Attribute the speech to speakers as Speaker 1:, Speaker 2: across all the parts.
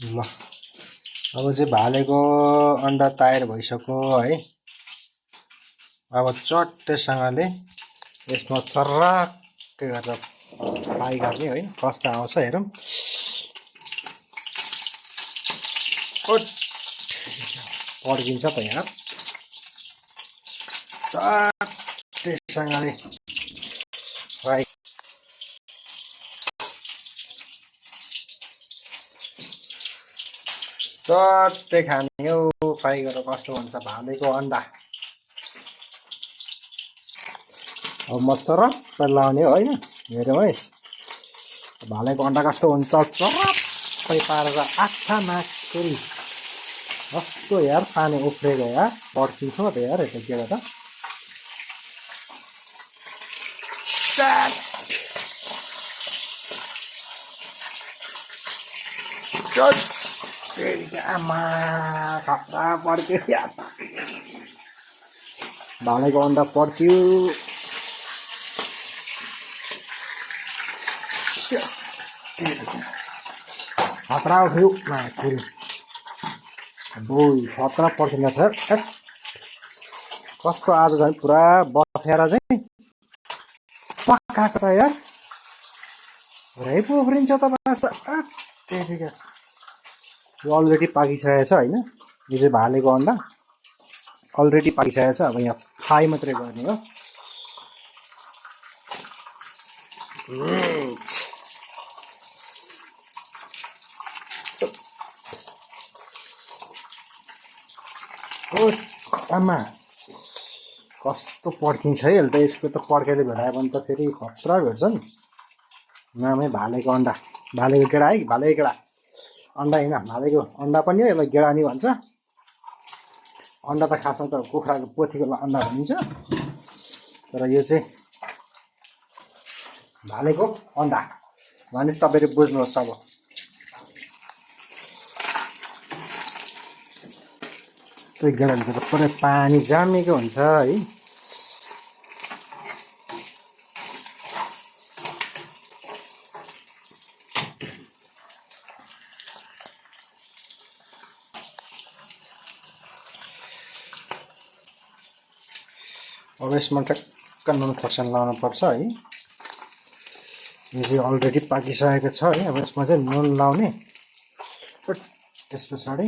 Speaker 1: ल अब चाहिँ भालेको अन्डा तयार भइसक्यो है। अब चट्टैसँगले यसमा चर्राक्कै गरेर फ्राई गर्ने है। कस्तो आउँछ हेरौँ। पड्किन्छ त यहाँ। चट्टैसँगले फ्राई चट्टै खाने हो। फ्राई गरेर कस्तो हुन्छ भालेको अन्डा। अब म चरप्पै लाउने हो होइन। हेरौँ है भालेको अन्डा कस्तो हुन्छ। चरप्पै पारेर आँखा नाकरी कस्तो यार पानी उफ्रेको यार। पड्किन्छ त यार यतातिर त। आमा खतरा पड्क्यो यार। भालेको अन्डा पड्क्यो। खतरा उफ्रियो माकुरी। खतरा पड्किँदैछ यार। कस्तो आज झन् पुरा बफेर चाहिँ पकाएको त यार। पुरै पो उफ्रिन्छ त बासा। यो अलरेडी पाकिसकेको छ होइन। यो चाहिँ भालेको अन्डा अलरेडी पाकिसकेको छ। अब यहाँ फ्राई मात्रै गर्ने हो। आमा कस्तो पड्किन्छ है। अहिले त यसको त पड्काइले भेटायो भने त फेरि खतरा भेट्छ नि। नामै भालेको अन्डा। भालेको गेडा है। भालेको गेडा अन्डा होइन भालेको अन्डा पनि हो। यसलाई गेडा नि भन्छ। अन्डा त खासमा त कुखुराको पोथीको अन्डा भनिन्छ। तर यो चाहिँ भालेको अन्डा भनेपछि तपाईँले बुझ्नुहोस्। अब त्यो गेडाभित्र त पुरै पानी जामेको हुन्छ है। अब यसमा टक्क नुन खोर्सानी लाउनु पर्छ है। यो चाहिँ अलरेडी पाकिसकेको छ है। अब यसमा चाहिँ नुन लाउने। त्यस पछाडि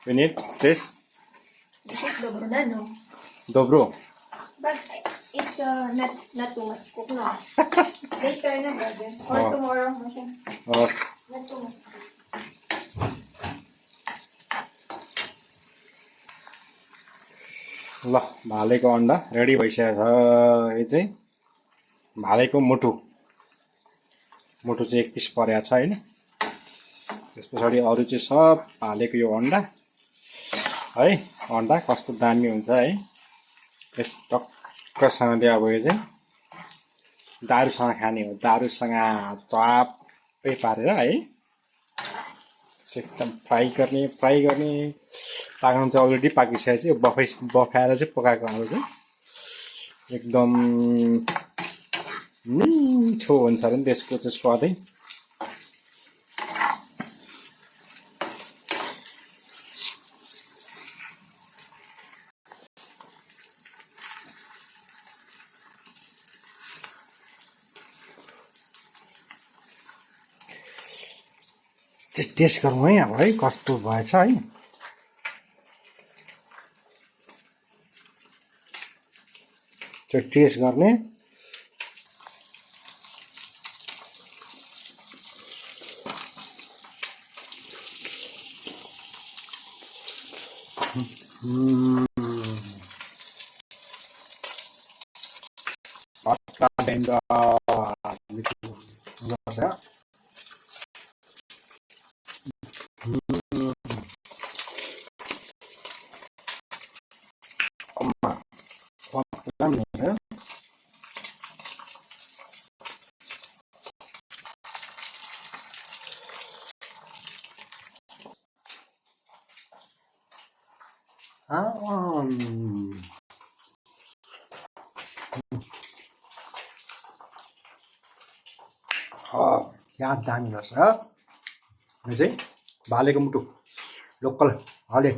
Speaker 1: You need this.
Speaker 2: This is dobro na, no?
Speaker 1: Dobro.
Speaker 2: But it's not too much cook, no? Later na, brother. Or tomorrow, Masha.
Speaker 1: Not
Speaker 2: too much.
Speaker 1: ल भालेको अन्डा रेडी भइसकेको छ। यो चाहिँ भालेको मुटु चाहिँ एक पिस परेको छ होइन। त्यस पछाडि अरू चाहिँ सब भालेको यो अन्डा है। अन्डा कस्तो दामी हुन्छ है। यस टक्कसँगले अब यो चाहिँ दारूसँग खाने हो। दारूसँग चापै पारेर है। एकदम फ्राई गर्ने पाक्नु चाहिँ अलरेडी पाकिसकेको छ। यो बफाएर चाहिँ पकाएको अरू चाहिँ एकदम मिठो हुन्छ अरे नि त्यसको चाहिँ स्वादै। टेस्ट गरौँ है अब है कस्तो भएछ है। त्यो टेस्ट गर्ने। क्या दामी रहेछ यो चाहिँ भालेको मुटु लोकल हले